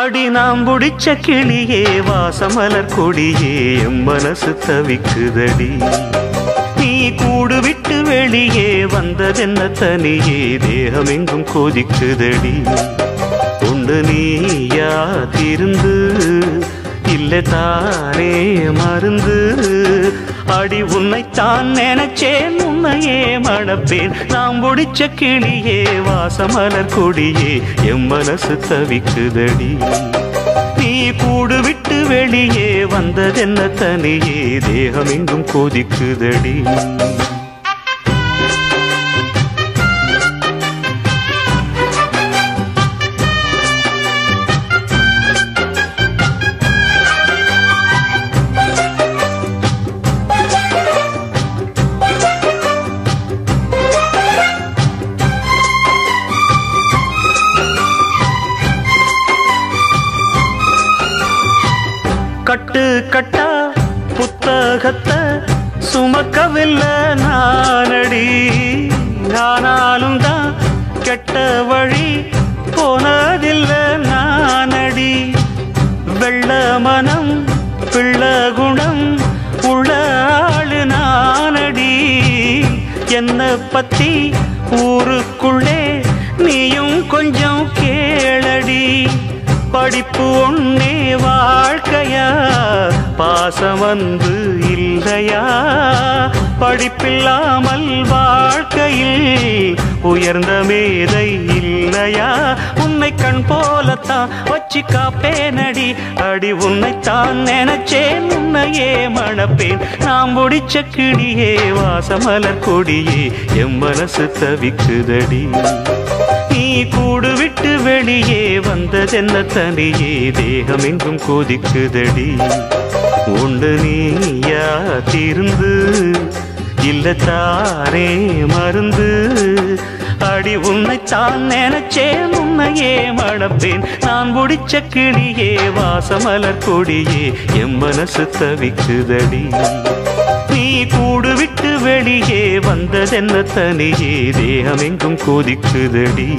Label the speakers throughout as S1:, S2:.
S1: அடி நாம் புடிச்ச கிளியே வாசமலர் கொடியே எம் மனசு தவிக்குதடி நீ கூடு விட்டு வெளியே வந்ததென்ன தனியே தேகமெங்கும் கொதிக்குதடி உண்டு நீயா திருந்து இல்லை தானே மருந்து அடி உன்னைத்தான் நினைச்சேன் உன்னையே மணப்பேன் நாம் புடிச்ச கிளியே வாசமலர் கொடியே எம் மனசு தவிக்குதடி நீ கூடு விட்டு வெளியே வந்ததென்ன தனியே தேகமெங்கும் கொதிக்குதடி கட்டு கட்டா புத்தகத்தை சுமக்கவில்லை நானடி ஆனாலும் தான் கெட்ட வழி போனதில்லை நானடி வெள்ள மனம் பிள்ள குணம் உள்ள ஆளு நானடி என்னை பத்தி ஊருக்குள்ளே நீயும் கொஞ்சம் கேளடி படிப்பு ஒன்னே வாழ்க்கையா பாசம் வந்து இல்லையா படிப்பில்லாமல் வாழ்க்கையில் உயர்ந்த மேதை இல்லையா உன்னை கண் போலத்தான் வச்சு காப்பேனடி அடி உன்னைத்தான் நினைச்சேன் உன்னையே மணப்பேன் நாம் முடிச்ச கிளியே வாசமலர் கொடியே எம் மனசு தவிக்குதடி நீ கூடு விட்டு வெளியே வந்ததென்ன தனியே தேகமெங்கும் கொதிக்குதடி உண்டு நீயா திருந்து இல்ல தானே மருந்து அடி உன்னைத்தான் நினைச்சேன் உன்னையே மணப்பேன் நான் புடிச்ச கிளியே வாசமலர் கொடியே எம் மனசு தவிக்குதடி நீ கூடு விட்டு வெளியே வந்ததென்ன தனியே தேகமெங்கும் கொதிக்குதடி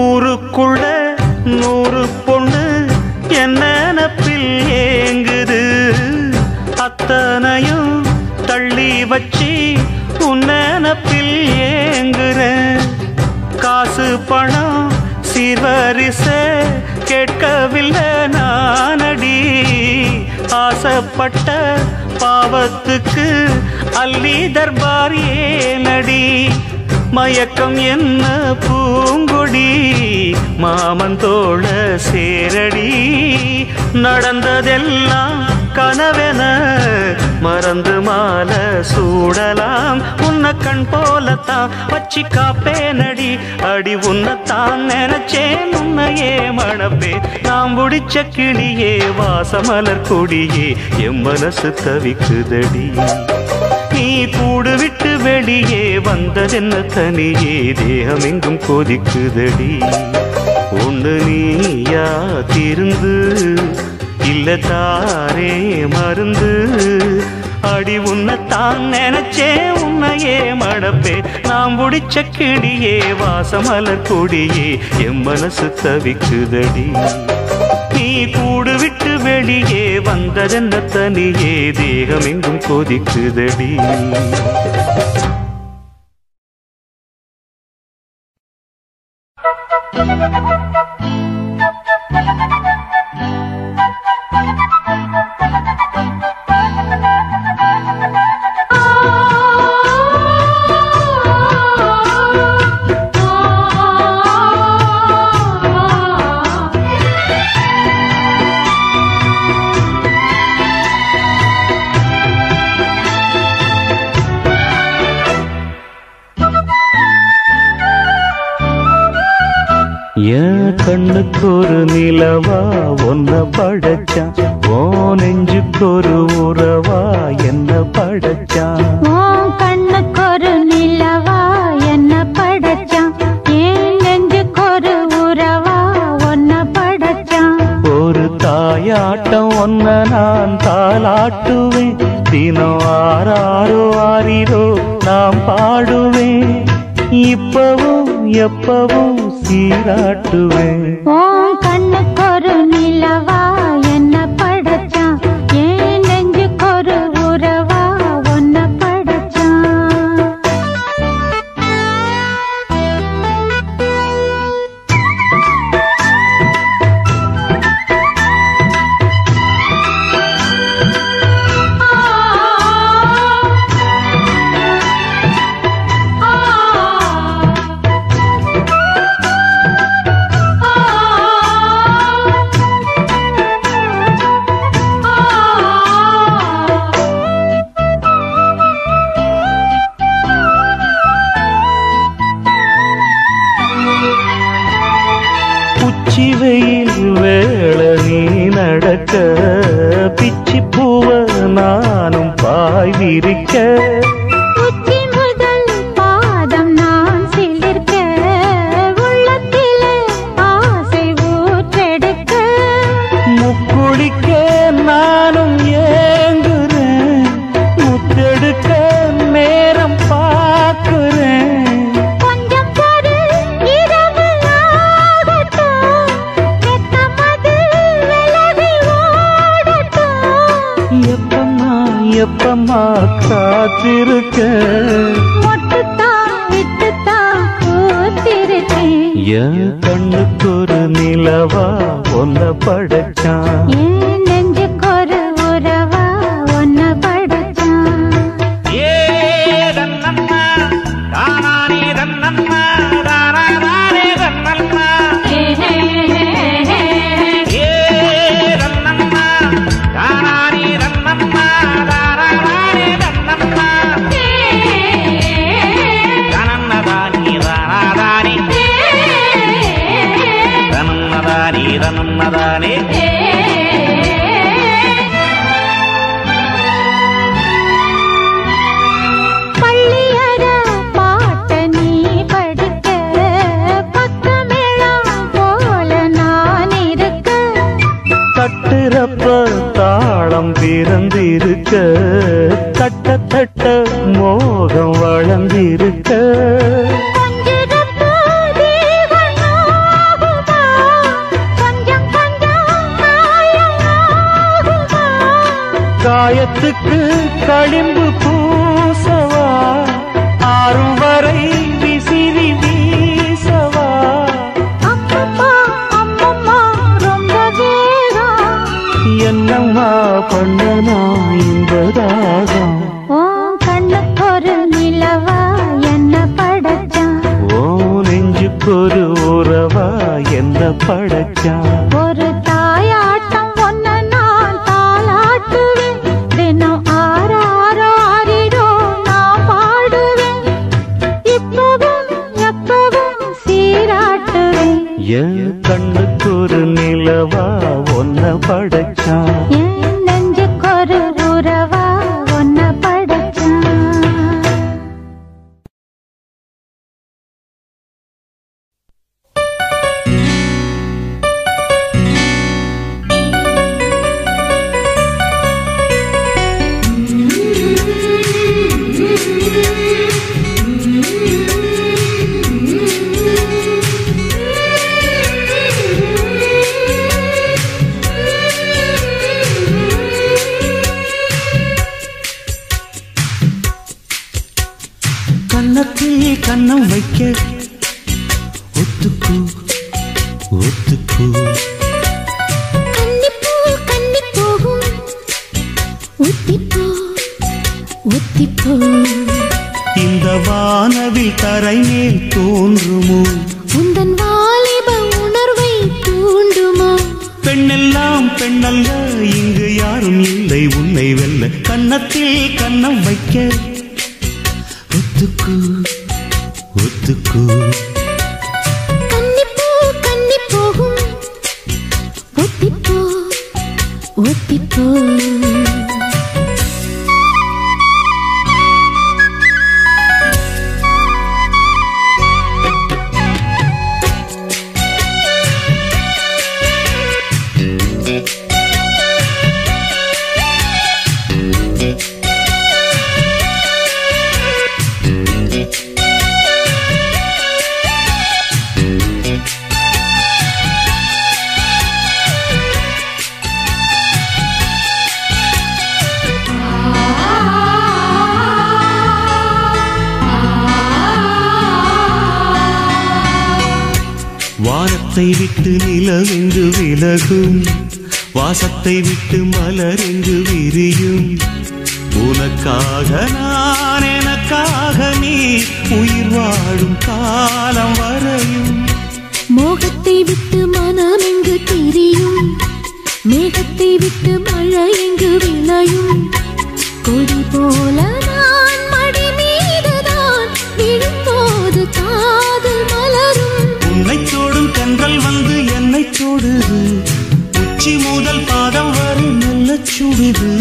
S1: ஊருக்குள்ள 100 பொண்ணு என்ன நினப்பில் ஏங்குது அத்தனையும் தள்ளி வச்சு உன் நினப்பில் ஏங்குற காசு பணம் சீர்வரிச கேட்கவில்லை நானடி ஆசைப்பட்ட பாவத்துக்கு அள்ளி தர்பார் ஏனடி மயக்கம் என்ன பூங்கொடி மாமன் தோள சேரடி நடந்ததெல்லாம் கனவென மறந்து மாலை சூடலாம் உன்னை கண் போலத்தான் வச்சு காப்பேனடி அடி உன்னைத்தான் நினைச்சேன் உன்னையே மணப்பேன் நாம் புடிச்ச கிளியே வாசமலர் கொடியே எம் மனசு தவிக்குதடி நீ கூடு விட்டு வெளியே வந்ததென்ன தனியே தேகமெங்கும் கொதிக்குதடி ஒன்று நீயா திருந்து இல்ல தாரே மருந்து அடி உன்னைத்தான் நினைச்சே உன்னையே மணப்பே நாம் புடிச்ச கிளியே வாசமலர் கொடியே எம் மனசு தவிக்குதடி நீ கூடு விட்டு வெளியே வந்ததென்ன தனியே தேகமெங்கும் கொதிக்குதடி என் கண்ணுக்கு ஒரு நிலவா ஒன்ன படைச்சான், ஓ நெஞ்சுக்கு ஒரு உறவா என்ன படைச்சான்.
S2: கண்ணுக்கு ஒரு நிலவா என்ன படைச்சான், ஏன் நெஞ்சுக்கு ஒரு உறவா ஒன்ன படைச்சான்.
S1: ஒரு தாயாட்டம் ஒன்ன நான் தாலாட்டுவேன், தினம் ஆறாரோ ஆறிரோ நாம் பாடுவேன், இப்பவும் எப்பவும் சீராட்டுவேன்.
S2: கண்ணுக்கு ஒரு நிலவா என்ன படைச்சான், ஏன் நெஞ்சுக்கு ஒரு உறவா ஒன்ன படைச்சான்.
S1: உச்சி வெயில் வேள நீ நடக்க, பிச்சி பூவ நானும் பாய் விரிக்க,
S2: உச்சி முதல் பாதம் நான் சிலிர்க்க, உள்ளத்திலே ஆசை ஊற்றெடுக்க,
S1: முக்குளிக்க நானும் ஏங்குறேன், முத்தெடுக்க நேரம் பார்க்கிறேன்.
S2: கொஞ்சம் பொறு இரவு ஆகட்டும், வெட்கமது விலகி ஓடட்டும்.
S1: எப்பம்மா காத்திருக்க,
S2: மொட்டுத்தான் விட்டுத்தான் பூத்திருக்கேன்.
S1: என் கண்ணுக்கு ஒரு நிலவா ஒன்ன படைச்சான்,
S2: ஏன் நெஞ்சுக்கு ஒரு உறவா ஒன்ன படைச்சான். பள்ளியற பாட்ட நீ படிக்க, பக்கமேளம் போல நான் இருக்க,
S1: தட்டுறப்ப தாளம் பிறந்திருக்க, தட்ட தட்ட மோகம் வளர்ந்திருக்க,
S2: கொஞ்சிடப்போ தேவன் ஆகுமா, கொஞ்சம் கொஞ்சம் காயமாகுமா.
S1: காயத்துக்கு களிம்பு பூசவா, ஆறும் வரை விசிறி வீசவா.
S2: அம்மம்மா அம்மம்மா ரொம்ப வேகம்,
S1: என்னம்மா பண்ணனா இந்த தாகம்.
S2: கண்ணுக்கு ஒரு நிலவா என்ன படைச்சான்,
S1: ஓ நெஞ்சுக்கு ஒரு உறவா என்ன படைச்சான்.
S2: ஒரு தாயாட்டம் ஒன்ன நான் தாலாட்டுவேன், தினம் ஆறாரோ ஆறிரோ நான் பாடுவேன், இப்பவும் எப்பவும் சீராட்டுவேன்.
S1: என் கண்ணுக்கு ஒரு நிலவா ஒன்ன படைச்சான்,
S2: ஏன் நெஞ்சுக்கு ஒரு உறவா ஒன்ன படைச்சான்.
S1: கன்னத்தில் கண்ணம் வைக்க, ஒத்துக்கு ஒத்துக்கு,
S2: கன்னிப்பூ கன்னி போகும், ஒத்திப்போ ஒத்திப்போ,
S1: இந்த வானவில் தரை மேல் தோன்றுமோ,
S2: உந்தன் வாலிப உணர்வை தூண்டுமோ.
S1: பெண்ணெல்லாம் பெண்ணல்ல, இங்கு யாரும் இல்லை உன்னை வெல்ல, கன்னத்தில் கண்ணம் வைக்க, ஒத்துக்கு ஒத்துக்கு,
S2: கன்னிப்பூ கன்னி
S1: வானத்தை விட்டு நிலவெங்கு விலகும், வாசத்தை விட்டு மலரெங்கு விரியும். உனக்காக நான், எனக்காக நீ, உயிர் வாழும் காலம் வரையும்.
S2: மோகத்தை விட்டு மனம் எங்கு திரியும், மேகத்தை விட்டு மழை எங்கு விளையும். கொடி போல நான் மடி மீதுதான் விழும்போது காதல் மலரும்.
S1: உன்னை தோடும் தென்றல் வந்து என்னை தோடுது, உச்சி முதல் பாதம் வரை நல்ல சுடுது.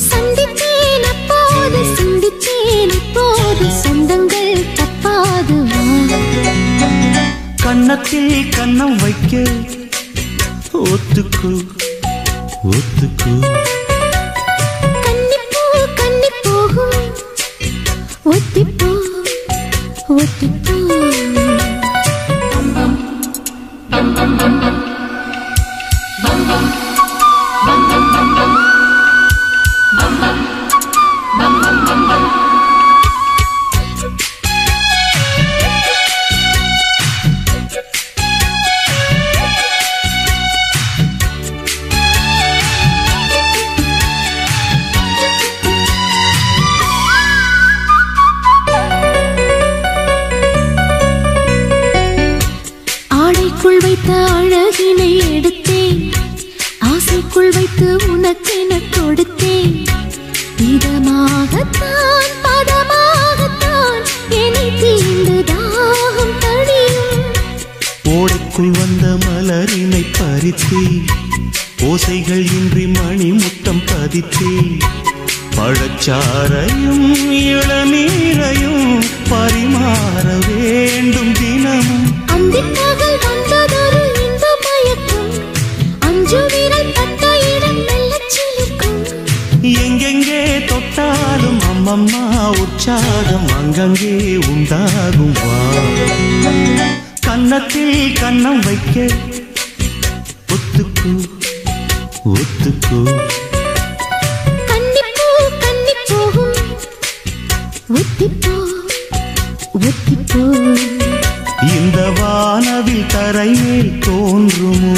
S2: சந்தித்தேன் அப்போது, சிந்தித்தேன் இப்போது, சொந்தங்கள் தப்பாது.
S1: கன்னத்தில் கன்னம் வைக்க ஒத்துக்கு ஒத்துக்கு.
S2: கன்னிப்பூ கன்னி போகும், ஒத்திப்போ ஒத்திப்போ. ஆடைக்குள் வைத்த அழகினை எடுத்தேன், ஆசைக்குள் வைத்து உனக்கென கொடுத்தேன். இதமாகத்தான் பதமாகத்தான் என்னை தீண்டு தாகம் தடியும்.
S1: ஓடைக்குள் வந்த மலரினை பறித்தே, ஓசைகள் இன்றி மணி முத்தம் பதித்தே. பழச்சாரையும் இளநீரையும் பரிமாற வேண்டும் தினமும்.
S2: அந்திப்பகல் வந்ததொரு இன்ப மயக்கம், அஞ்சு விரல் பட்ட இடம் மெல்லச் சிலிர்க்கும்.
S1: எங்கெங்கே தொட்டாலும் அம்மம்மா உற்சாகம் அங்கங்கே உண்டாகும். வா கன்னத்தில் கன்னம் வைக்க ஒத்துக்கு ஒத்துக்கு.
S2: கன்னிப்பூ கன்னி போகும், ஒத்திப்போ ஒத்திப்போ.
S1: இந்த வானவில் தரை மேல் தோன்றுமோ,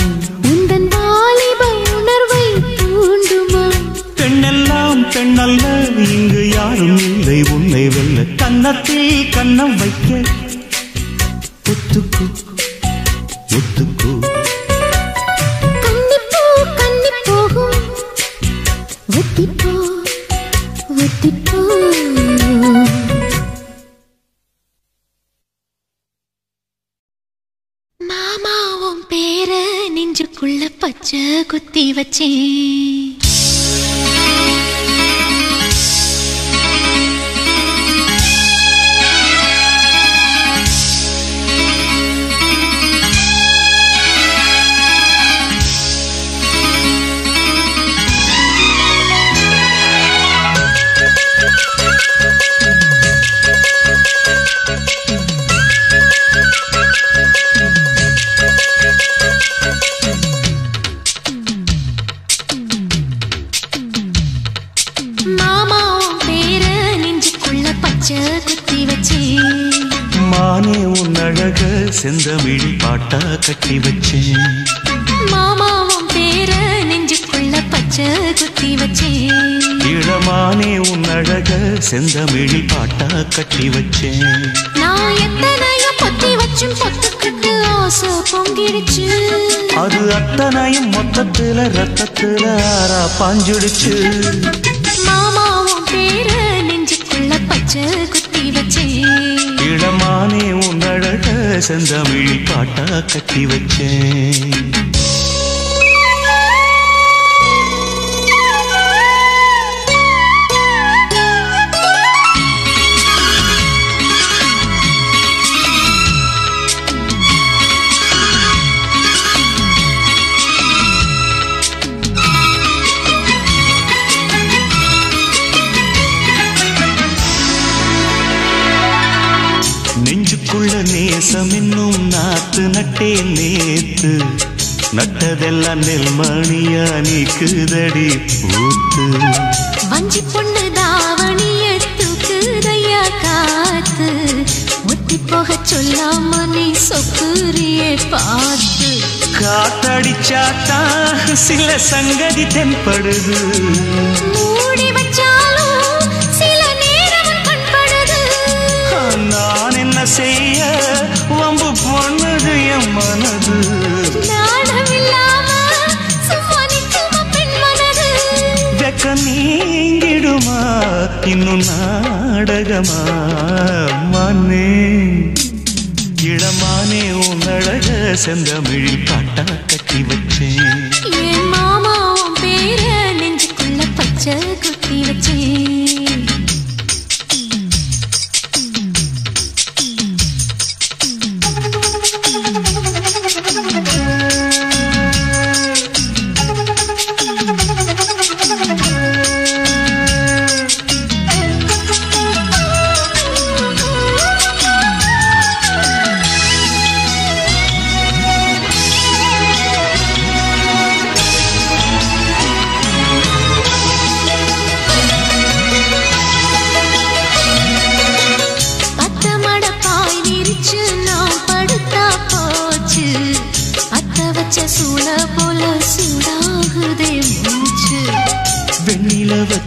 S2: உந்தன் வாலிப உணர்வை தூண்டுமா?
S1: பெண்ணெல்லாம் பெண்ணல்ல, இங்கு யாரும் இல்லை உன்னை வெல்ல. கன்னத்தில் கன்னம் வைக்க ஒத்துக்கு ஒத்துக்கு.
S2: கன்னிப்பூ கன்னி போகும், ஒத்திப்போ ஒத்திப்போ. மாமாவும் பேர நெஞ்சுக்குள்ள பச்சை குத்தி வச்சேன்.
S1: மானே உன் அழக செந்தமிழி பாட்டா கட்டி வச்சேன்.
S2: மாமாவும் பேர நெஞ்சுக்குள்ள பச்சை குத்தி வச்சேன்.
S1: இளமானே உன் அழக செந்தமிழி பாட்டா கட்டி வச்சேன்.
S2: நான் எத்தனையோ பொத்தி வச்சும் பொத்துக்கிட்டு ஆசை பொங்கிடுச்சு.
S1: அது அத்தனையும் மொத்தத்துல ரத்தத்துல ஆறா பாஞ்சுடுச்சு.
S2: மாமாவும் பேர நெஞ்சுக்குள்ள பச்சை குத்தி வச்சேன்.
S1: இளமானே உன் அழக செந்தமிழி பாட்டா கட்டி வச்சேன். நட்டதெல்லாம் நெல்மணியா நீக்குதடி பூத்து
S2: வஞ்சி பொண்ணு தாவணிய தூக்குதையா காத்து ஒட்டி போக சொல்லாம நீ சொக்குரியே பார்த்து
S1: காத்தடிச்சாத்தா சில சங்கதி தென்படுது
S2: மூடி வச்சாலும் சில நேரம் கண்படுது
S1: நான் என்ன செய்ய வம்பு பொண்ணுது என் மனது
S2: நாடமில்லாம சும்மா நிற்குமா பெண் மனது
S1: வெக்க நீங்கிடுமா இன்னும் நாடகமா மன்னே இளமானே உன் அழக செந்தமிழில் பாட்டா கட்டி வச்சேன்
S2: என் மாமா உன் பேர நெஞ்சுக்குள்ள பச்சை குத்தி வச்சேன்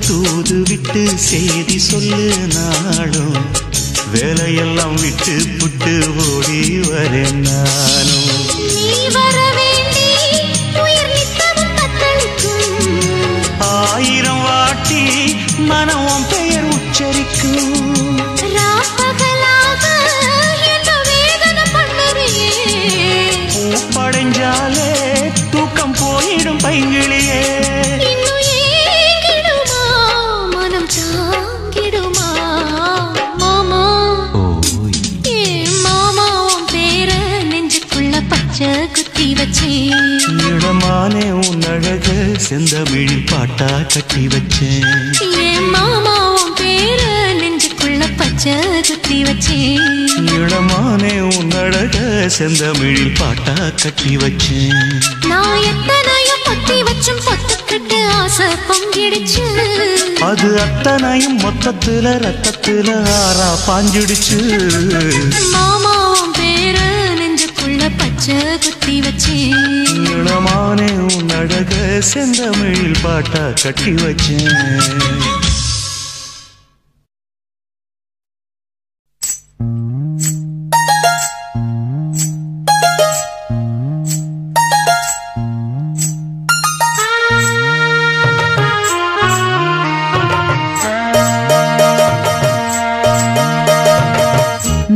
S1: தூது விட்டு செய்தி சொல்லு நாளும் வேலையெல்லாம் விட்டு புட்டு ஓடி வரேன் நானும்
S2: நீ வர வேண்டி உயிர் நித்தமும் தத்தளிக்கும்
S1: 1000 வாட்டி மனம் பெயர் உச்சரிக்கும்
S2: ராப்பகலாக என்ன வேதனை பண்ணுறியே
S1: பூப்படைஞ்சாலே தூக்கம் போயிடும் பைங்கிளியே
S2: குத்தி வச்சேன்
S1: இடமானே உன் அழக செந்தமிழில் பாட்டா கட்டி வச்சேன்
S2: என் மாமா உன் பேர நெஞ்சுக்குள்ள பச்சை குத்தி வச்சேன்
S1: இடமானே உன் அழக செந்தமிழில் பாட்டா கட்டி வச்சேன்
S2: நான் எத்தனையோ பொத்தி வச்சும் பொத்துக்கிட்டு ஆசை பொங்கிடுச்சு
S1: அது அத்தனையும் மொத்தத்துல ரத்தத்துல ஆறா பாஞ்சிடுச்சு
S2: மாமா உன் பேர நெஞ்சுக்குள்ள பச்சை குத்தி வச்சேன்
S1: இளமானே உன் அழக செந்தமிழில் பாட்டா கட்டி வச்சேன்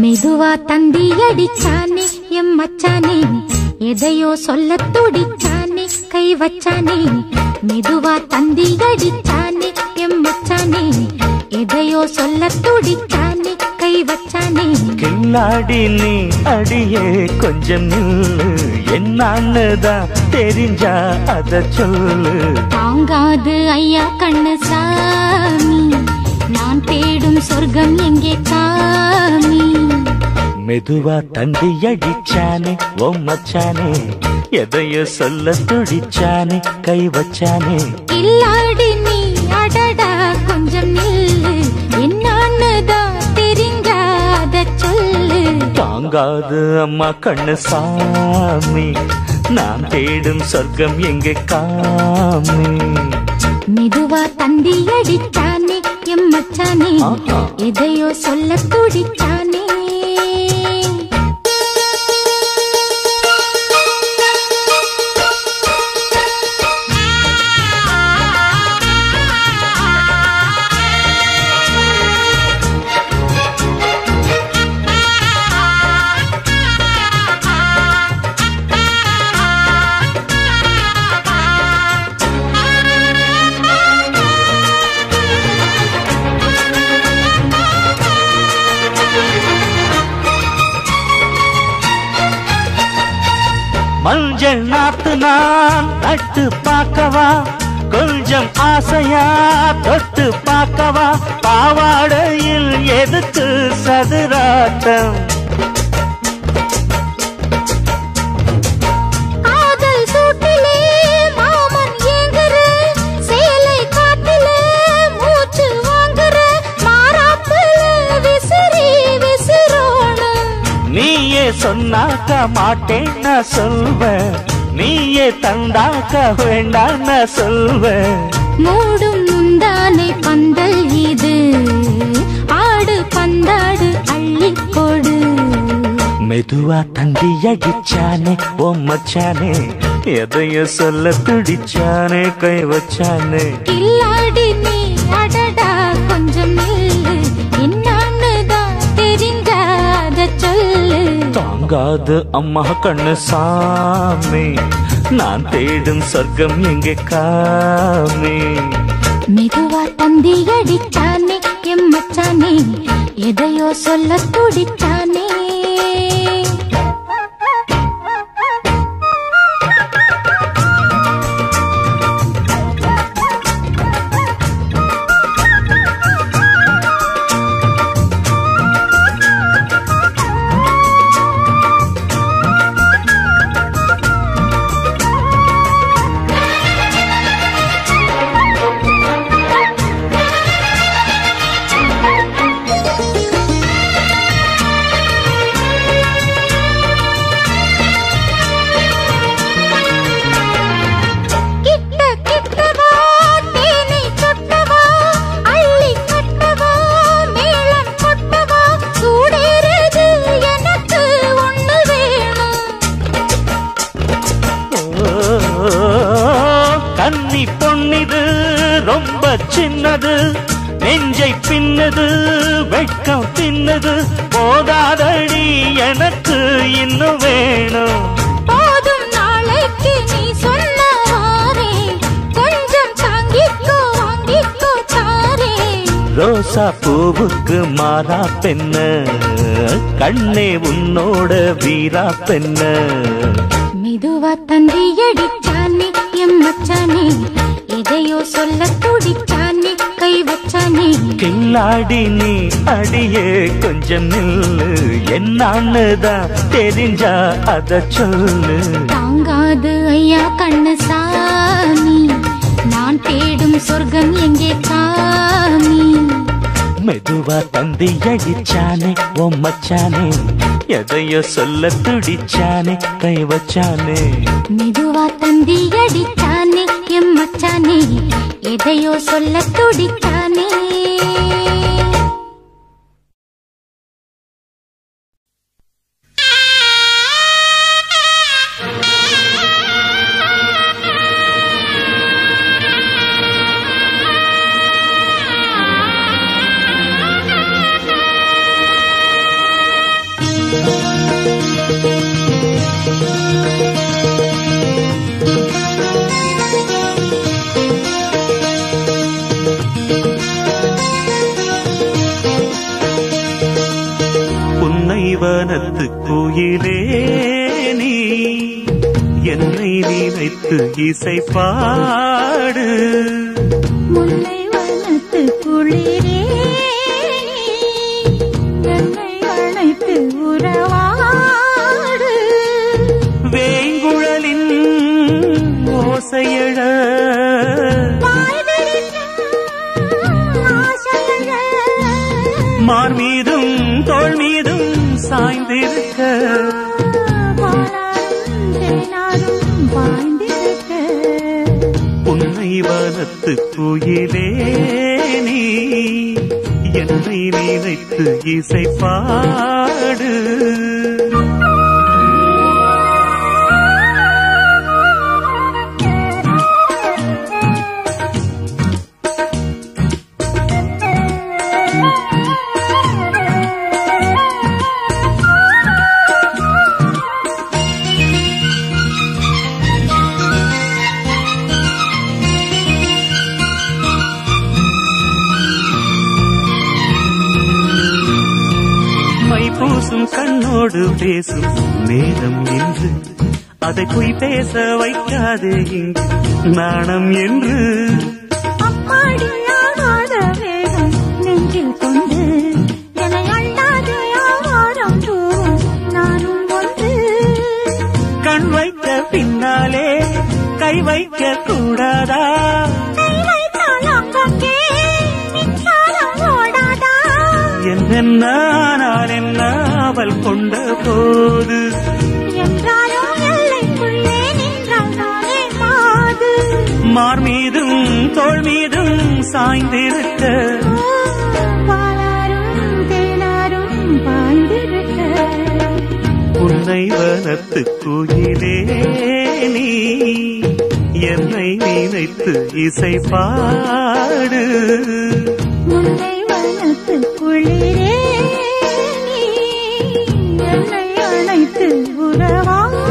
S2: மெதுவா தந்தி அடிச்சானே எம் மச்சானே எதையோ சொல்ல துடிச்சானே கை வச்சானே மெதுவா தந்தி அடிச்சானே எம் மச்சானே எதையோ சொல்ல துடிச்சானே கை வச்சானே
S1: கில்லாடி நீ அடியே கொஞ்சம் நில்லு என்னன்னுதான் தெரிஞ்சா அத சொல்லு
S2: தாங்காது ஐயா கண்ணு சாமி நான் தேடும் சொர்க்கம் எங்கே காமி
S1: மெதுவா தந்தி அடிச்சானே ஓ மச்சானே எதையோ சொல்ல துடிச்சானே கை வச்சானே
S2: இல்லாடி நீ அடடா கொஞ்சம் நில்லு என்னன்னுதான் தெரிஞ்சாத சொல்லு
S1: தாங்காது அம்மா கண்ணு சாமி நான் தேடும் சொர்க்கம் எங்கே காமி
S2: மெதுவா தந்தி அடிச்சானே எம் மச்சானே எதையோ சொல்ல துடிச்சானே
S1: மஞ்சள் நாத்து நான் நட்டு பார்க்கவா கொஞ்சம் ஆசையா தொட்டு பார்க்கவா பாவாடையில் எதுக்கு சதுராட்டம்
S2: காதல்
S1: சொன்னாக்க மாட்டேன் நான் சொல்வேன், நீயே தந்தாக்க வேண்டாம் நான் சொல்வேன்.
S2: மூடும் முந்தானை பந்தல் இது, ஆடு பந்தாடு அள்ளிக்கொடு.
S1: மெதுவா தந்தி அடிச்சானே ஓ மச்சானே, எதைய சொல்ல துடிச்சானே கை வச்சானே.
S2: கில்லாடி நீ அடடா கொஞ்சம் நில்லு, என்னன்னுதான் தெரிஞ்சாத சொல்லு.
S1: தாங்காது அம்மா கண்ணு சாமி, நான் தேடும் சொர்க்கம் எங்கே காமி.
S2: மெதுவா தந்தி அடிச்சானே எம் மச்சானே, எதையோ சொல்ல துடிச்சானே.
S1: கன்னி பொன்னிது ரொம்ப சின்னது, நெஞ்சை பின்னது வெட்கம் தின்னது, போதாதடி எனக்கு இன்னும் வேணும்.
S2: போதும் நாளைக்கு நீ சொன்னவாரே, கொஞ்சம் தாங்கிக்கோ வாங்கிக்கோ தாரே.
S1: ரோசா பூவுக்கு மாறா பெண்ண, கண்ணே உன்னோட வீரா பெண்ண.
S2: மெதுவா தந்தி அடிச்சானே எம் மச்சானே, எதையோ சொல்ல துடிச்சானே கை வச்சானே.
S1: கில்லாடி நீ அடியே கொஞ்சம் நில்லு, என்னான்னுதான் தெரிஞ்சா அத சொல்லு.
S2: தாங்காது ஐயா கண்ணு சாமி, நான் தேடும் சொர்க்கம் எங்கே காமி.
S1: மெதுவா தந்தி அடிச்சானே ஓ மச்சானே, எதையோ சொல்ல துடிச்சானே கை வச்சானே.
S2: மெதுவா தந்தி அடிச்சானே எம் மச்சானே, எதையோ சொல்ல துடிச்சானே.
S1: புன்னைவனத்து கோயிலே நீ என்னை நினைத்து இசை பாடு.
S2: முல்லை வனத்து குளிரே என்னை அழைத்து உறவாடு.
S1: வேங்குழலின் ஓசையழ மார் மீதும் தோள் மீதும் சாய்ந்திருக்க, புன்னைவனத்து கோயிலே நீ என்னை நினைத்து இசை பாடு. பூசும் கண்ணோடு பேசும் நேரம் என்று, அதை போய் பேச வைக்காதே இங்கு நாணம் என்று.
S2: அம்மாடியாகாத வேகம் நெஞ்சில் கொண்டு என்னை அள்ளாத ஆவாரம் தூவும் நானும் ஒன்று.
S1: கண் வைத்த பின்னாலே கை வைக்க கூடாதா?
S2: கை வைத்தால் அங்கே மின்சாரம் ஓடாதா?
S1: என்னென்ன நான் என்ன அவள் கொண்ட போது
S2: என்றாலும் எல்லைக்குள்ளே நின்றாலே மாது
S1: மார் மீதும் தோள் மீதும் சாய்ந்திருக்க
S2: பாலாரும் தேனாரும் பாய்ந்திருக்க
S1: உன்னை வனத்து குயிலே நீ என்னை நினைத்து இசை பாடு
S2: முல்லை வனத்து குளிரே நீ என்னை அழைத்து உறவாடு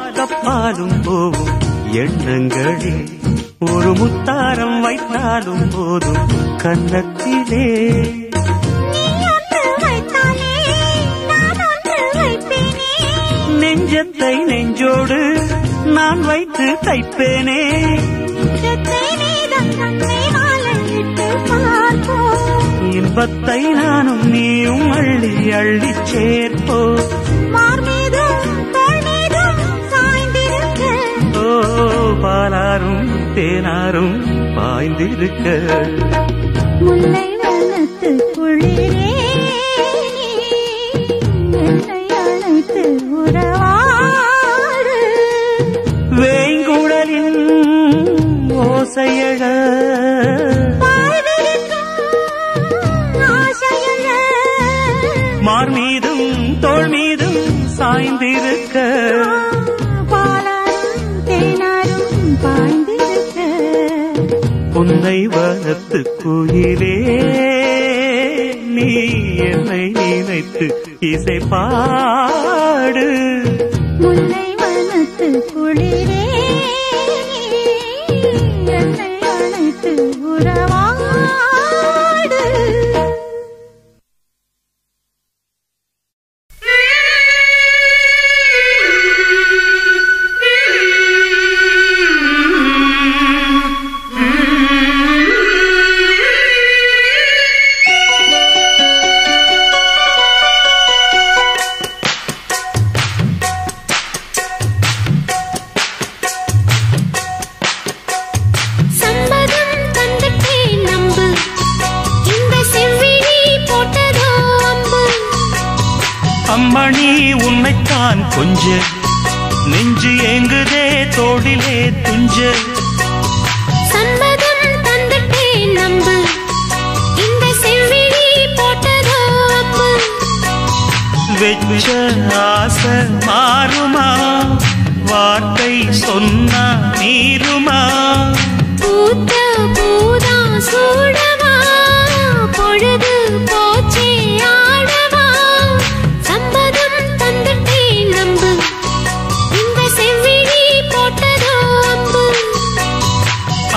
S1: கப்பாலும் போவும் எண்ணங்களில் ஒரு முத்தாரம் வைத்தாலும் போதும் கன்னத்திலே நெஞ்சத்தை நெஞ்சோடு நான் வைத்து தைப்பேனே இன்பத்தை நானும் நீயும் அள்ளி அள்ளி சேர்ப்போ பாலாரும் தேனாரும் பாய்ந்திருக்க
S2: முல்லை வனத்து குளிரே என்னை அழைத்து உறவாடு
S1: வேங்குழலின் ஓசையழ மார் மீதும் தோள் மீதும் சாய்ந்திருக்க உன்னை வனத்து குயிலே நீ என்னை நினைத்து இசை பாடு
S2: முல்லை வனத்து குளிரே என்னை அழைத்து உறவாடு
S1: அம்மணி உன்னைத்தான் கொஞ்ச நெஞ்சு ஏங்குதே தோடிலே துஞ்ச
S2: சம்மதம் தந்துட்டே நம்பு இந்த செவ்விழி போட்டதோ அம்பு
S1: வெச்ச ஆசை மாறுமா வார்த்தை சொன்னா நீருமா
S2: பூத்த பூதா சூடவா பொழுது போச்சே ஆடவா சம்மதம் தந்துட்டே நம்பு இந்த செவ்விழி போட்டதோ அம்பு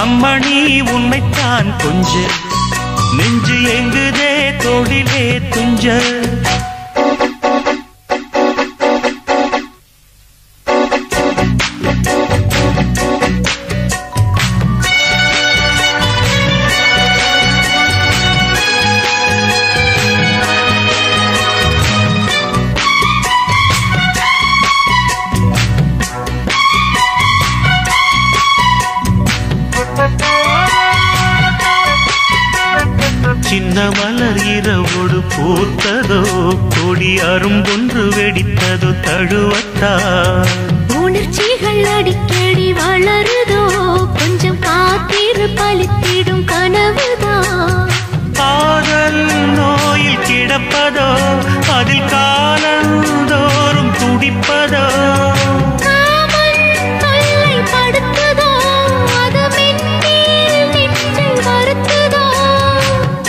S1: அம்மணி உன்னைத்தான் கொஞ்ச நெஞ்சு எங்குதே தோடிலே துஞ்ச சின்ன மலர் இரவோடு பூத்ததோ கொடி அரும்பொன்று வெடித்ததோ தழுவத்தா
S2: உணர்ச்சிகள் அடிக்கடி வளருதோ கொஞ்சம் காத்திரு பலித்திடும் கனவுதான்
S1: காதல் நோயில் கிடப்பதோ அதில் காலந்தோறும் துடிப்பதோ
S2: காமன் தொல்லை படுத்துதோ அது மென்மேல் நெஞ்சை வருத்துதோ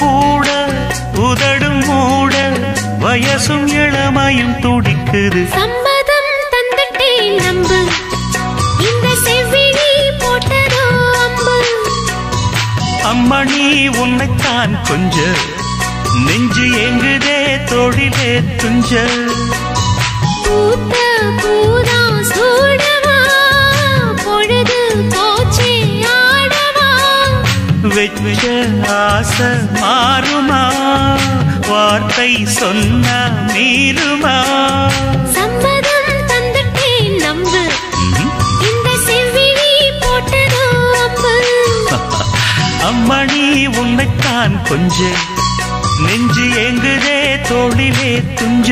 S1: கூட உதடும் மூட வயசும் இளமையும் துடிக்குது
S2: சம்மதம் தந்துட்டேன் நம்பு இந்த செவ்விழி போட்டதோ அம்பு
S1: அம்மணி உன்னைத்தான் கொஞ்ச நெஞ்சு எங்குதே தொழிலே துஞ்ச
S2: பூத்த பூதா சூடவா பொழுது போச்சே ஆடவா
S1: வெச்ச ஆசை மாறுமா வார்த்தை சொன்ன மீறுமா
S2: சம்மதம் தந்துட்டேன் நம்பு இந்த செவ்விழி போட்டதோ அம்பு
S1: அம்மணி உன்னைத்தான் கொஞ்ச நெஞ்சு எங்குதே தோளிலே துஞ்ச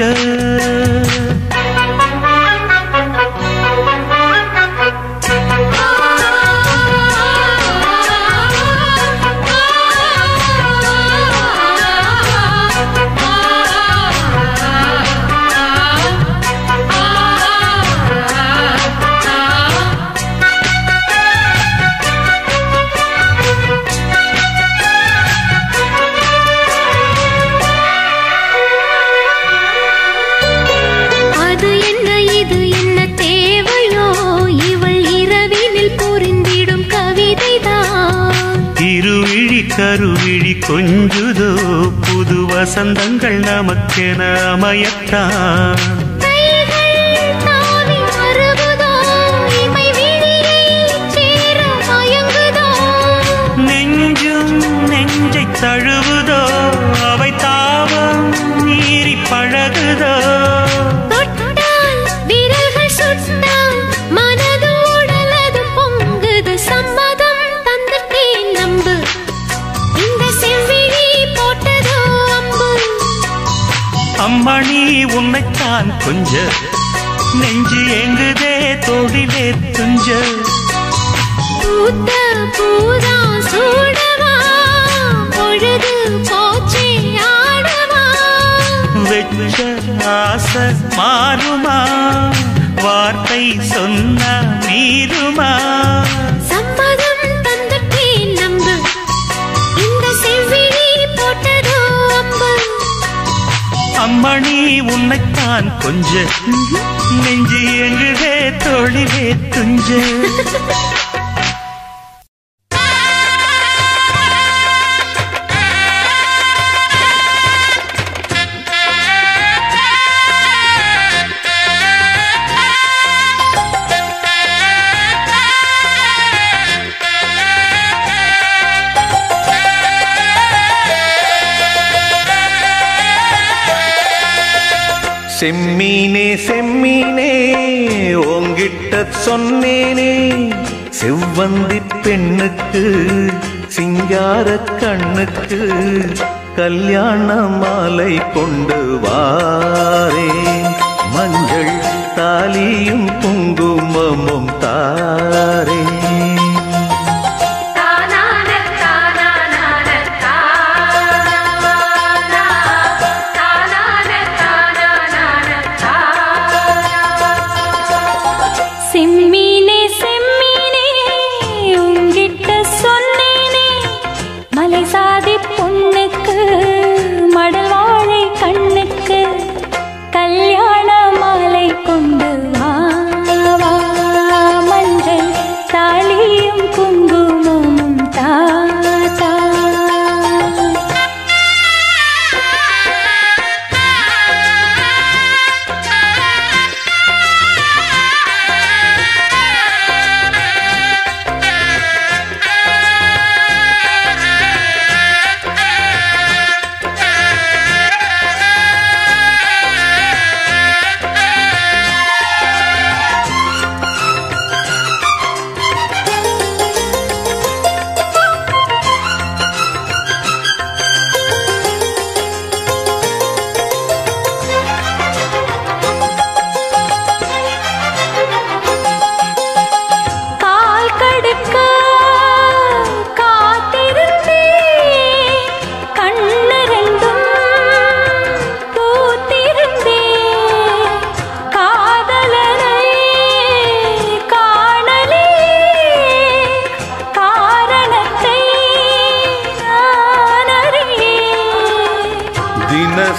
S1: கருவிழி கொஞ்சுதோ புது வசந்தங்கள் நமக்கென அமையத்தான் நெஞ்சும் நெஞ்சை தழுவுதோ அவை தாவம் மீறி பழகுதோ அம்மணி உன்னைத்தான் கொஞ்ச நெஞ்சு எங்குதே தொழிலே துஞ்ச
S2: பூத்த பூதா சூடவா பொழுது போச்சே ஆடவா
S1: வெச்ச ஆசை மாறுமா வார்த்தை சொன்ன மீறுமா
S2: சம்மதம் தந்துட்டேன் நம்பு இந்த செவ்விழி போட்டதோ அம்பு
S1: அம்மணி உன்னைத்தான் கொஞ்ச நெஞ்சு எங்குதே தொழிலே துஞ்ச
S3: செம்மீனே செம்மீனே ஓங்கிட்ட சொன்னேனே செவ்வந்தி பெண்ணுக்கு சிங்கார கண்ணுக்கு கல்யாண மாலை கொண்டு வாரே மஞ்சள் தாலியும் குங்குமமும் தாரே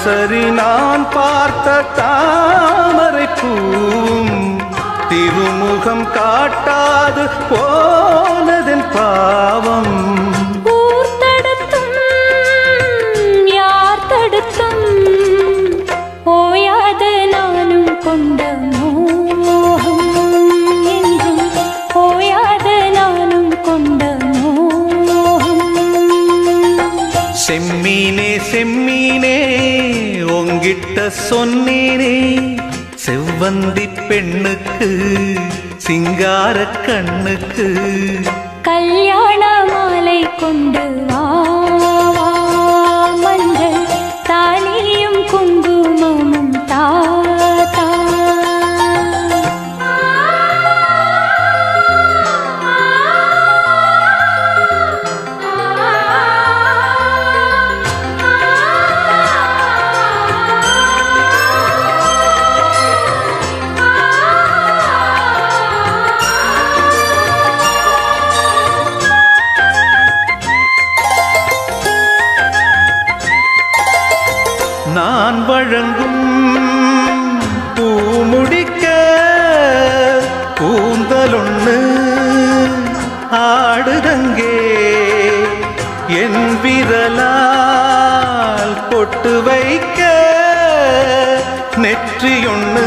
S3: சரி நான் பார்த்த தாமரை பூவும் திருமுகம் காட்டாது போனதன் பாவம்.
S2: ஊர் தடுத்தும் யார் தடுத்தும் ஓயாத நானும் கொண்ட மோகம் என்றும் ஓயாத நானும் கொண்ட மோகம்.
S3: செம்மீனே செம்மீனே உங்கிட்ட சொன்னேனே செவ்வந்தி பெண்ணுக்கு சிங்கார கண்ணுக்கு
S2: கல்யாண மாலை கொண்டு வா மஞ்சள் தாலியும் குங்குமமும் தாத்தா.
S3: நான் வழங்கும் பூமுடிக்க கூந்தலொன்னு ஆடுதங்கே என் விரலால் பொட்டு வைக்க நெற்றியொன்னு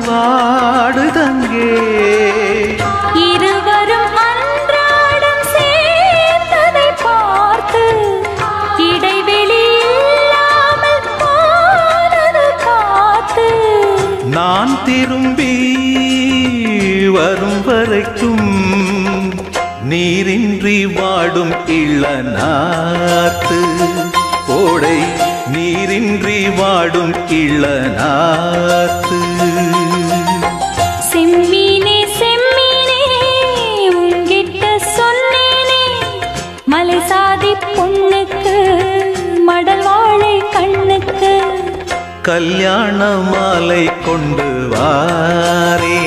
S3: வாடுதங்கே.
S2: இருவரும் அன்றாடம் சேர்ந்ததை பார்த்து இடைவெளி இல்லாமல் போனது காத்து.
S3: நான் திரும்பி வரும் வரைக்கும் நீரின்றி வாடும் இளநாத்து ஓடை நீரின்றி வாடும் இளநாத்து.
S2: செம்மீனே செம்மீனே உங்கிட்ட சொன்னேனே மலை சாதி பொண்ணுக்கு மடல் வாழை கண்ணுக்கு
S3: கல்யாண மாலை கொண்டு வாரே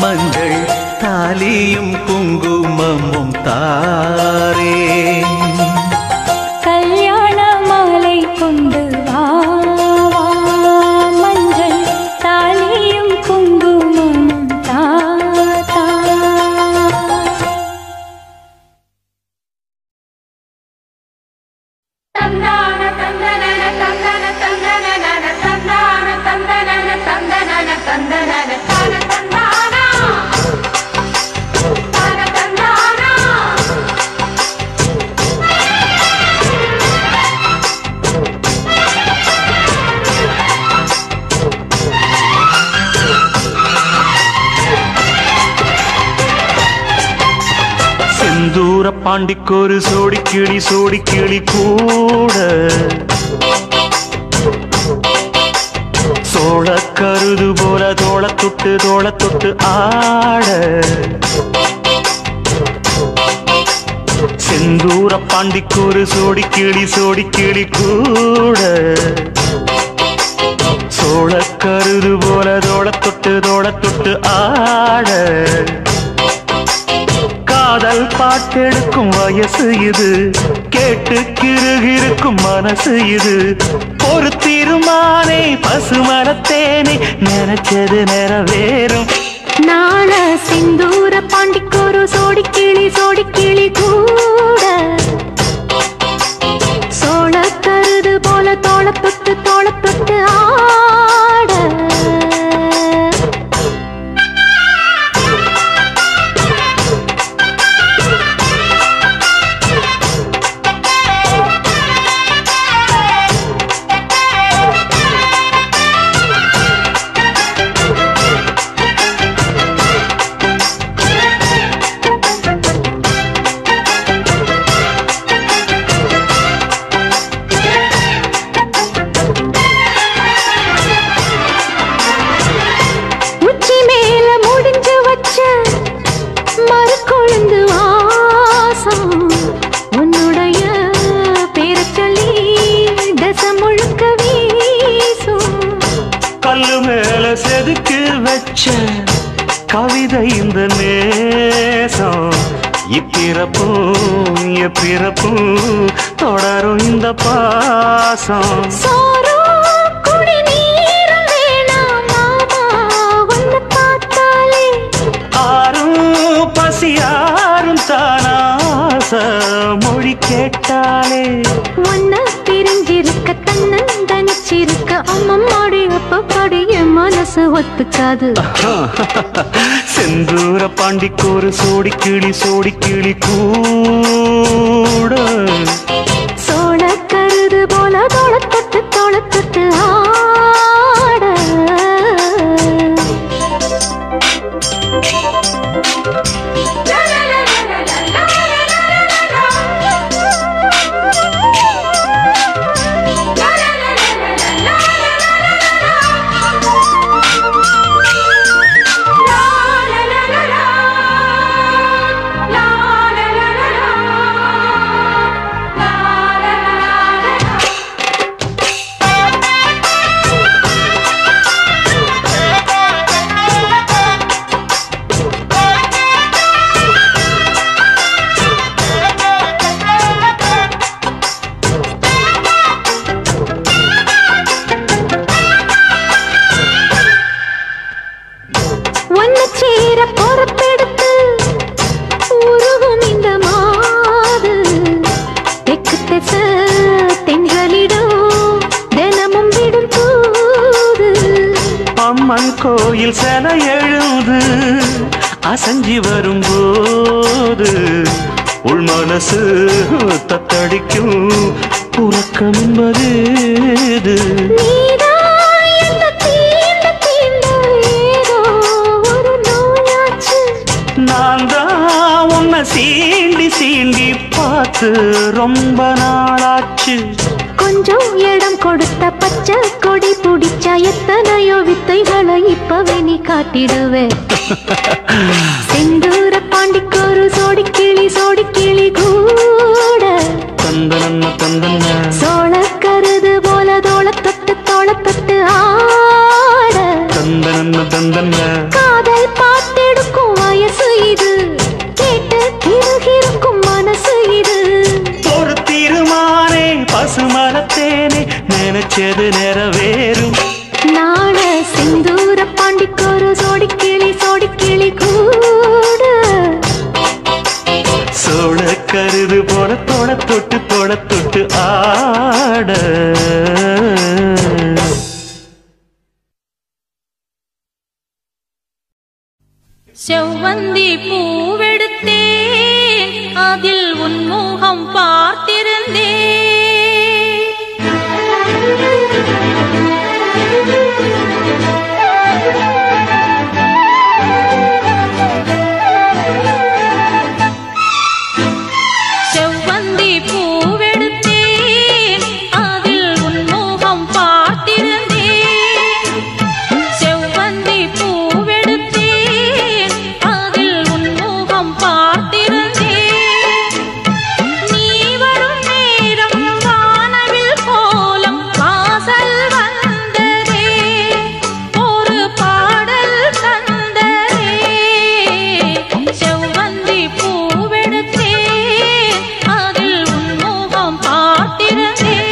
S3: மஞ்சள் தாலியும் குங்குமமும் தாரே.
S2: கல்யாண மாலை கொண்டு வா மஞ்சள் தாலியும் குங்குமமும் தாத்தா.
S4: தந்தான தந்தனன தந்தன தந்தனன தந்தான தந்தனன தந்தனன தந்தனன தான தந்தானா தான தந்தானா.
S1: செந்தூர பாண்டிக்கொரு சோடி கிளி கூட சோழ கருது போல தோள தொட்டு ஆட. செந்தூர பாண்டிக்கொரு சோடி கிளி கூட சோழ கருது போல தோள தொட்டு ஆட. காதல் பாட்டெடுக்கும் வயசு இது கேட்டு கிருகிருக்கும் மனசு இது. ஒரு திருமானே பசுமரத்தேனே நினைச்சது நிறைவேறும்.
S2: நாள சிந்தூர பாண்டிக்கொரு சோடி கிளி கூட சோழ கருது போல தோள தொட்டு ஆட.
S1: கவிதை இந்த நேசம் இப்பிறப்பும் எப்பிறப்பும் தொடரும் இந்த பாசம்.
S2: சோறு குடி நீர் வேணாம்
S1: பசியாரும் தானாச மொழி கேட்டாலே
S2: ஒன்ன பிரிஞ்சிருக்க தன்னந்தனிச்சிருக்க அம்மம்மாடி அப்பப்பாடி என் மனசு ஒத்துக்காது.
S1: செந்தூர பாண்டிக்கோரு சோடி கிளி கூட
S2: சோழ கருது போல தோளத்தொட்டு ஆட கோயில் செல எழுது அசஞ்சி வரும்போது உள் மனசு தத்தடிக்கும் உறக்கம் என்பது நான் தான் உன்னை சீண்டி சீண்டி பார்த்து ரொம்ப நாளாச்சு. கொஞ்சம் இடம் கொடுத்த பச்சை கொடி பிடிச்சா எத்தனையோ வித்தைகளை இப்பவே நீ காட்டிடுவே. செந்தூர பாண்டிக்கோரு சோடி கிளி கூட
S1: தந்தன
S2: சோழ கருது போல தோளத்தொட்டு ஆட
S1: தந்தன
S2: காதல் பார்த்தெடுக்கும் வயசு இது, கேட்டு திருகிருக்கும் மனசு இது.
S1: ஒரு தீர்மானே பசுமரத்தேனே நினைச்சது நிறைவேறும்.
S2: நாள செந்தூர பாண்டிக்கோரு சோடி கிளி கூட
S1: சோழ கருது போல தோளத்தொட்டு ஆட.
S2: செவ்வந்தி பூவெடுத்தேன் அதில் உன் முகம் பார்த்திருந்தேன். செவ்வந்தி பூவெடுத்தேன் அதில் உன் முகம் பார்த்திருந்தேன். செவ்வந்தி பூவெடுத்தேன் அதில் உன் முகம் பார்த்திருந்தேன். நீ வரும் நேரம் வானவில் கோலம் வாசல் வந்ததே, ஒரு பாடல் தந்ததே. செவ்வந்தி பூவெடுத்தேன் அதில் உன் முகம் பார்த்திருந்தேன்.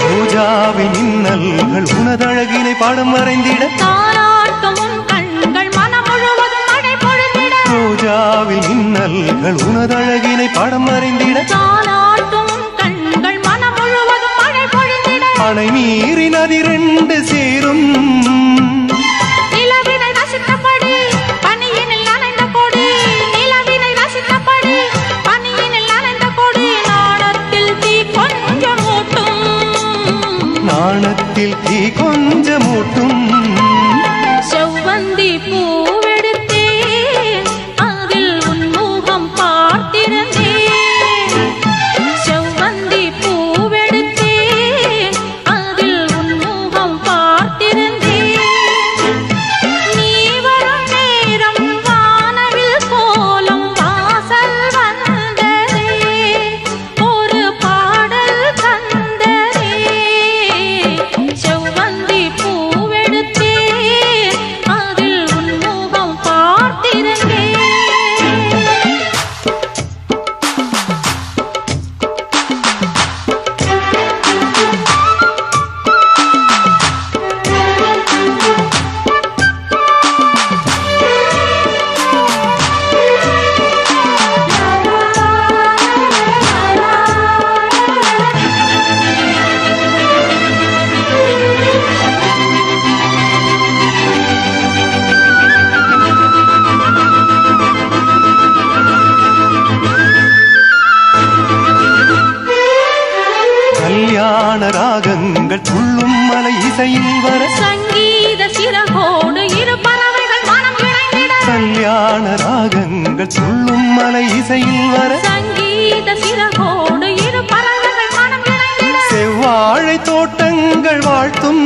S1: பூஜாவின் இன்னல்கள் உனதழகினை பாடம் வரைந்திட
S2: தாலாட்டும் உன் கண்கள் மனம் முழுவதும் மழை பொழிந்திட.
S1: பூஜாவின் இன்னல்கள் உனதழகினை பாடம் வரைந்திட
S2: தாலாட்டும் உன் கண்கள் மனம் முழுவதும் மழை பொழிந்திட.
S1: அணை மீறி நதி ரெண்டு சேரும்
S2: நிலவினை ரசித்தபடி பனியினில் நனைந்த கொடி, நிலவினை ரசித்தபடி பனியினில் நனைந்த கொடி. நாணத்தில் தீ கொஞ்சம் மூட்டும்,
S1: நாணத்தில் தீ கொஞ்சமூட்டும்.
S2: செவ்வந்தி பூவெடுத்தேன் அதில் உன் முகம் பார்த்திருந்தேன். செவ்வந்தி பூவெடுத்தேன் அதில் உன் முகம்
S3: மலை இசையில் வர
S2: சங்கீத சிறகோடு இரு பறவைகள் மனம் இணைந்திட
S3: செவ்வாழை தோட்டங்கள் வாழ்த்தும்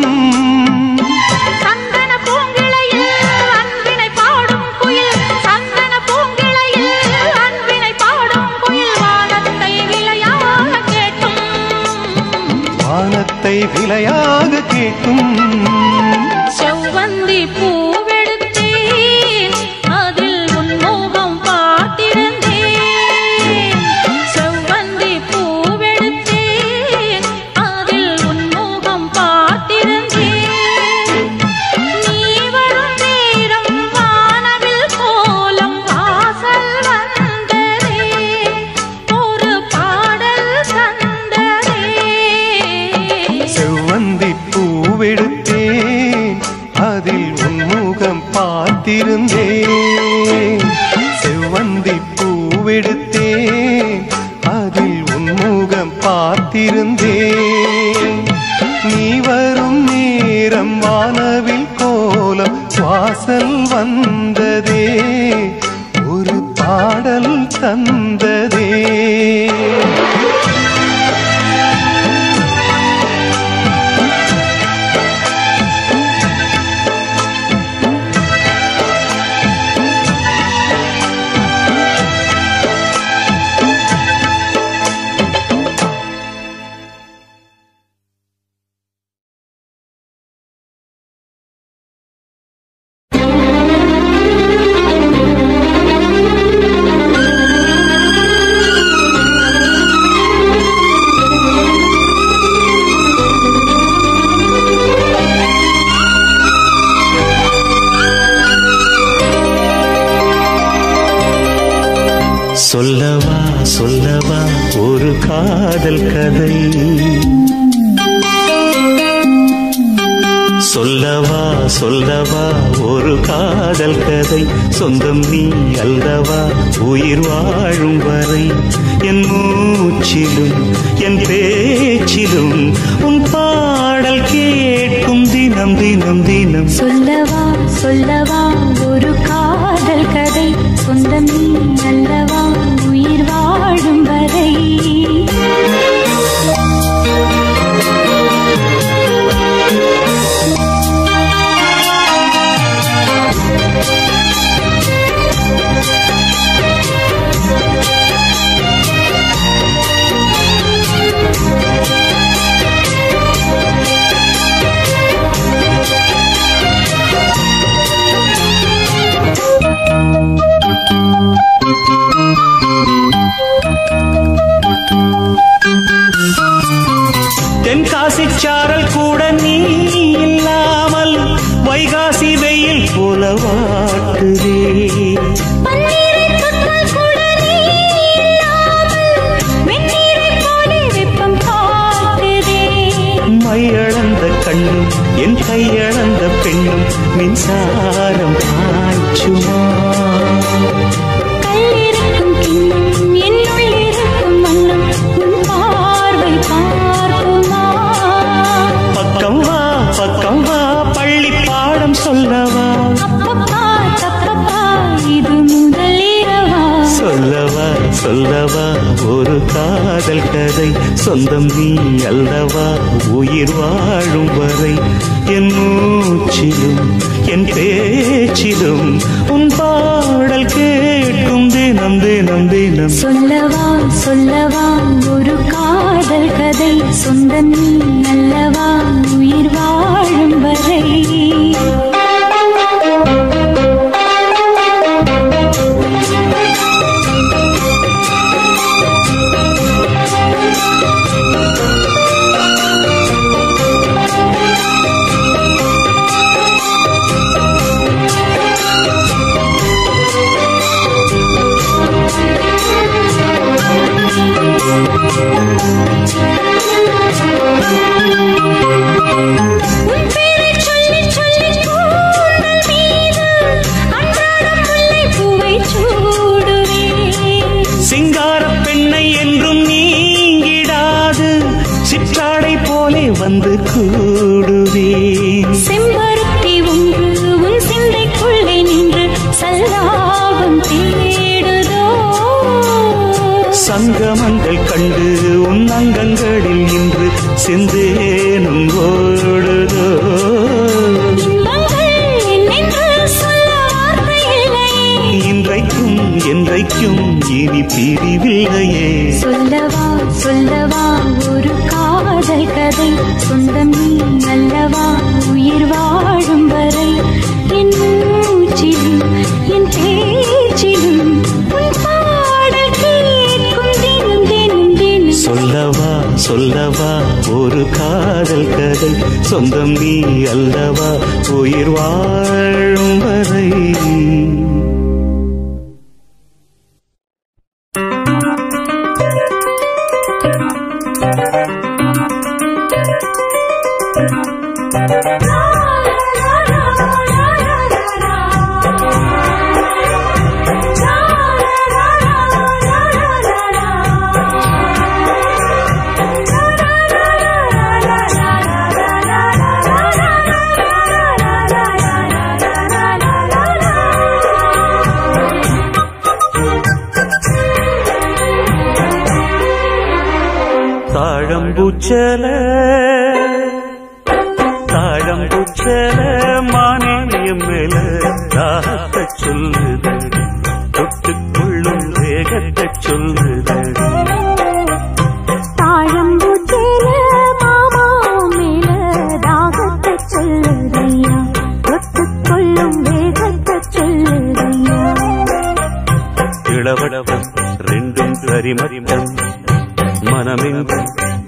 S2: சந்தன பூங்கிளையில் அன்பினை பாடும் குயில் சந்தன பூங்கிளையில் அன்பினை பாடும் குயில் வானத்தை விளையாக கேட்கும்
S3: வானத்தை விலையாக கேட்கும்
S2: செவ்வந்தி பூவெடுத்தேன் அதில் உன்முகம் பார்த்திருந்தேன் செவ்வந்தி பூவெடுத்தேன் அதில் உன்முகம் பார்த்திருந்தேன் நீ வரும் நேரம் வானவில் கோலம் வாசல் வந்ததே ஒரு பாடல் தந்ததே
S3: செவ்வந்தி பூவெடுத்தேன் அதில் உன்முகம் பார்த்திருந்தேன் செவ்வந்தி பூவெடுத்தேன் அதில் உன்முகம் பார்த்திருந்தேன் நீ வரும் நேரம் வானவில் கோலம் வாசல் வந்ததே ஒரு பாடல் தந்ததே சொல்லவா சொல்லவா ஒரு காதல் கதை சொல்லவா சொல்லவா ஒரு காதல் கதை சொந்தம் நீ அல்லவா உயிர் வாழும் வரை என் மூச்சிலும் என் பேச்சிலும் உன் பாடல் கேட்கும் தினம் தினம் தினம்
S2: சொல்லவா சொல்லவா ஒரு காதல் கதை சொந்தம் நீ அல்லவா உயிர் வாழும் வரை
S3: தென்காசி சாரல் கூட நீ இல்லாமல் வைகாசி வெயில் போல வாட்டுதே மையளந்த கண்ணும் என் கையளந்த பெண்ணும் மின்சாரம் பாய்ச்சுமா
S2: கல்லிருக்கும் கிண்ணம் என்னுள் இருக்கும் வண்ணம் உன் பார்வை பார்க்குமா
S3: பக்கம் வா பள்ளி பாடம் சொல்லவா
S2: அப்பப்பா தப்பப்பா இது முதல் இரவா
S3: சொல்லவா சொல்லவா ஒரு காதல் கதை சொந்தம் நீ அல்லவா உயிர் வாழும் வரை என் மூச்சிலும் என் பேச்சிலும் உன் பாடல் கேட்கும் தினம் தினம் தினம்
S2: சொல்லவா சொல்லவா ஒரு காதல் கதை சொந்தம் நீ அல்லவா உயிர் வாழும் வரை
S3: வந்து கூடுவேன்.
S2: செம்பருத்தி ஒன்று உன் சிந்தைக்குள்ளே நின்று சல்லாபம் தேடுதோ
S3: சங்கமங்கள் கண்டு உன் அங்கங்களில் இன்று செந்தேனும் ஓடுதோ இன்றைக்கும் என்றைக்கும் இனி பிரிவில்லையே
S2: சொல்லவா சொல்லவா ஒரு காதல் கதை சொந்தம் நீ அல்லவா உயிர் வாழும் வரை என் மூச்சிலும் என் பேச்சிலும் உன் பாடல் கேட்கும் தினம் தினம் தினம்
S3: சொல்லவா சொல்லவா ஒரு காதல் கதை சொந்தம் நீ அல்லவா உயிர் வாழும் வரை தாழம்பூச்சல மானியம் மேல தாகத்தை சொல்லுது தொட்டுக்கொள்ளும் வேகத்தை சொல்லுது
S2: தாழம்பூச்சல மாமா மேல தாகத்தை சொல்லுதையா தொட்டுக்கொள்ளும் வேகத்தை சொல்லுதையா
S3: இளவடவம் ரெண்டும் சரிமரிமம் மனமெங்கும்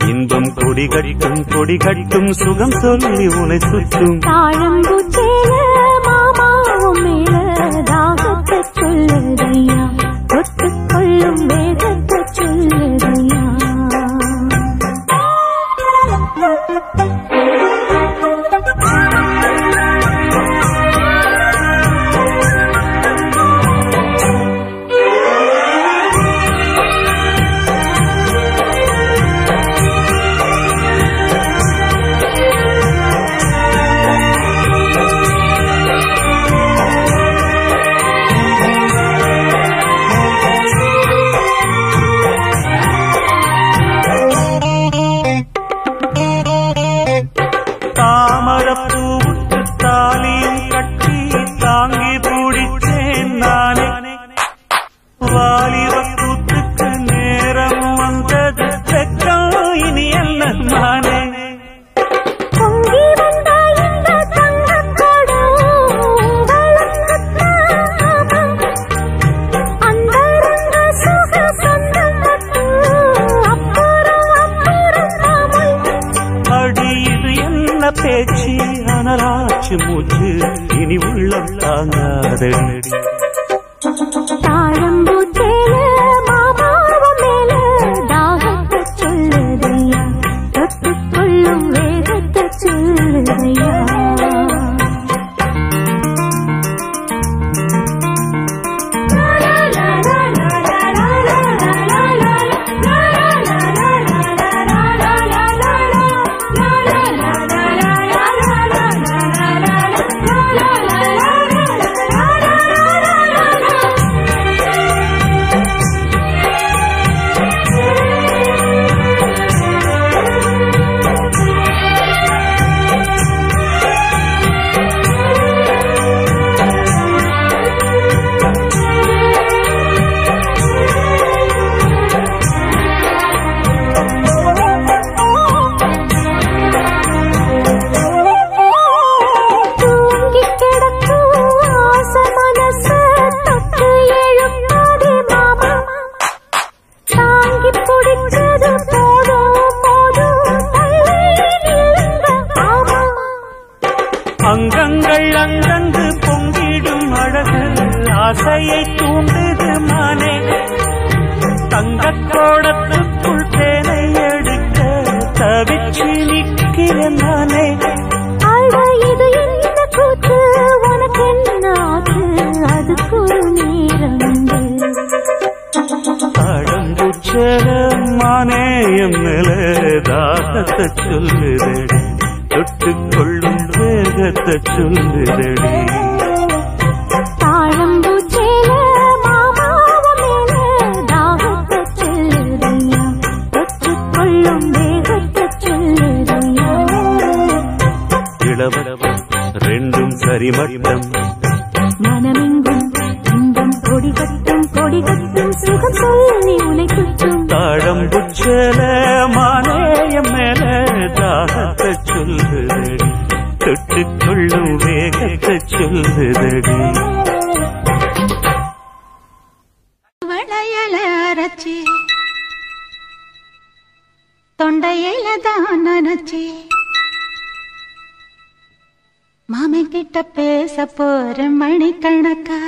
S3: இன்பம் கொடி கட்டும் சுகம் சொல்லி உனை சுற்றும்
S2: தாழம்பூச்சேல மாமா மேல தாகத்தை சொல்லுதையா தொட்டுக்கொள்ளும் வேகத்தை சொல்லுதையா
S3: பேச்சு அனலாச்சு மூச்சு இனி உள்ளம் தாங்காதடி
S2: தாழம்பூச்சேல மாமாவ மேல தாகத்தை சொல்லுதையா தொட்டுக்கொள்ளும் வேகத்தை சொல்லுதையா
S3: அங்கங்கள் அங்கங்கு பொங்கிடும் அழகு ஆசையை தூண்டுது மானே தங்கக்கோடத்துக்குள் தேனை எடுக்க தவிச்சு நிற்கிறேன் நானே
S2: இது என்ன கூத்து உனக்கு என்ன ஆச்சு அதுக்கு ஒரு நேரம்
S3: தாழம்பூச்சல மானேயம் மேல தாகத்தை சொல்லுதடி தொட்டுக்கொள்ளும் வேகத்தை சொல்லுதடி
S2: தாழம்பூச்சேல மாமாவ மேல தாகத்தை சொல்லுதையா
S3: வட்டம்
S2: மனமெங்கும் இன்பம் கொடி கட்டும் சுகம் சொல்லி உனை குற்றும்
S3: தாழம் புச்சல மானேயம் மேல தாகத்தை சொல்லுதடி தொட்டுக்கொள்ளும் வேகத்தை சொல்லுதடி
S2: வளையல அரைச்சி தொண்டையில தான் நினைச்சி மாமன் கிட்ட பேச போற மணிக்கணக்கா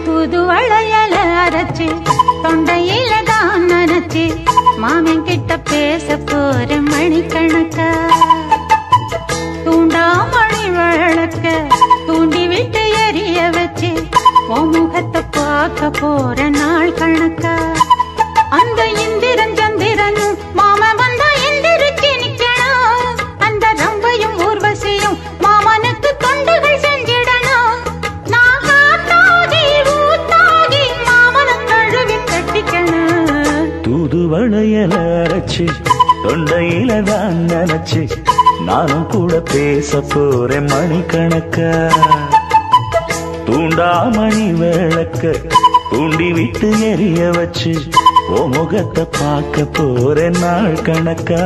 S2: புது வளையல அரைச்சி தொண்டையில தான் நினைச்சி மாமன் கிட்ட பேச போற மணிக்கணக்கா தூண்டாமணி விளக்க தூண்டி விட்டு எரிய வச்சு உன் முகத்தை பார்க்க போற நாள் கணக்கா அந்த இந்திரன் சந்திரனும் மாம வந்தா எந்திரிச்சு நிக்கணும் அந்த ரம்பையும் ஊர்வசியும் மாமனுக்கு தொண்டுகள் செஞ்சிடணும் நான் காத்தாகி ஊத்தாகி மாமனை கழுவி கட்டிக்கணும்
S3: தூது வளையல அரைச்சி தொண்டையில தான் நினைச்சு நானும் கூட பேச போறேன் மணிக்கணக்கா தூண்டாமணி விளக்க தூண்டி விட்டு எரிய வச்சு ஓ முகத்தை பார்க்க போறேன் நாள் கணக்கா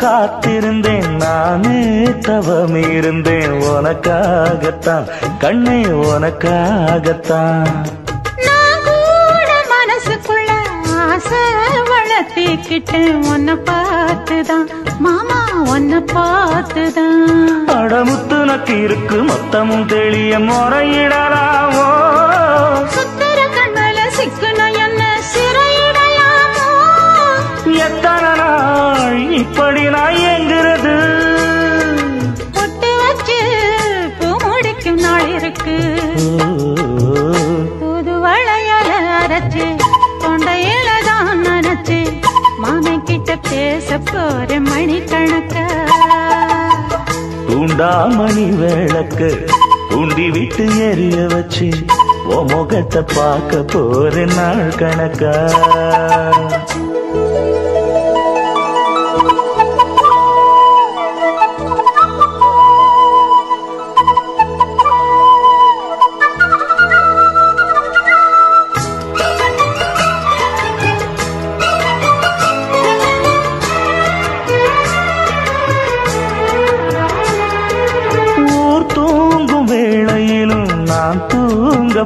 S3: காத்திருந்தேன் நானே தவம் இருந்தேன் உனக்காகத்தான் கண்ணே உனக்காகத்தான்
S2: நான் கூட மனசுக்குள்ள ஆசை வளர்த்திக்கிட்டேன் உன்னை பார்த்துதான் மாமா உன்னை பார்த்துதான்
S3: அடமுத்து நக்கு இருக்கு மொத்தமும் தெளிய முறையிடலாமோ
S2: சுத்தர கண்மல சிக்குன என்ன சிறையிடலாமோ
S3: எத்தனை நாள் இப்படி நான் எங்கிறது
S2: பொட்டு வச்சு பூ முடிக்கும் நாள் இருக்கு புது வளையல அரைச்சு தொண்டையில தான் நினைச்சு மாமன் கிட்ட பேச போற மணிக்கணக்கா
S3: தூண்டாமணி விளக்கு தூண்டி விட்டு எரிய வச்சு ஓ முகத்தை பார்க்க போற நாள் கணக்கா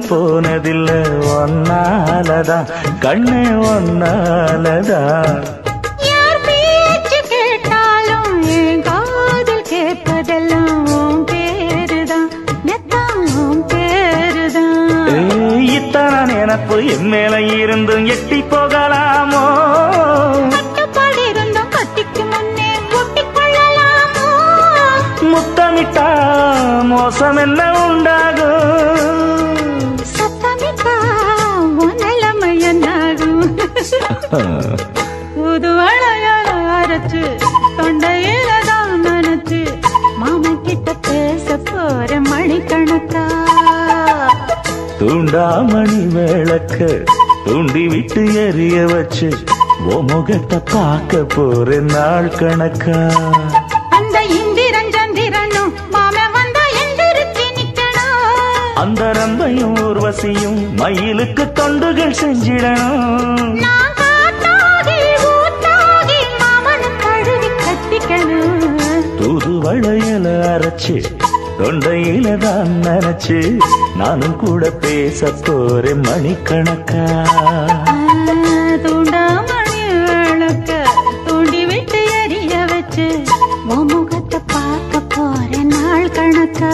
S3: போனதில்லை ஒன்னாலதான் கண்ணே ஒன்னாலதான்
S2: யார் பேச்சு கேட்டாலும் என் காதில் கேட்பதெல்லாம் உன் பேருதான் நெத்தான் உன் பேருதான்
S3: இத்தனை நினப்பு என் மேல இருந்தும் எட்டி போகலாமோ
S2: கட்டுப்பாடு இருந்தும் கட்டிக்கு முன்னே ஒட்டிக் கொள்ளலாமோ
S3: முத்தமிட்டா மோசம் என்ன உண்டாகும்
S2: புது வளையல அரைச்சு தொண்டையில தான் நினைச்சு மாமன் கிட்ட பேச போற மணிக்கணக்கா
S3: தூண்டாமணி விளக்க தூண்டி விட்டு எரிய வச்சு ஓ முகத்தை பார்க்க போற நாள் கணக்கா
S2: அந்த இந்திரன் சந்திரனும் மாமன் வந்தா எந்திரிச்சு நிக்கணும்
S3: அந்த ரம்பையும் ஊர்வசியும் மயிலுக்கு தொண்டுகள் செஞ்சிடணும்
S2: நான் காத்தாகி ஊத்தாகி மாமனை கழுவி கட்டிக்கணும்
S3: தூது வளையல அரைச்சு தொண்டையில தான் நினைச்சு நானும் கூட பேச போறேன் மணிக்கணக்கா
S2: தூண்டாமணி விளக்க தூண்டி விட்டு எரிய வச்சு உன் முகத்தை பார்க்க போற நாள் கணக்கா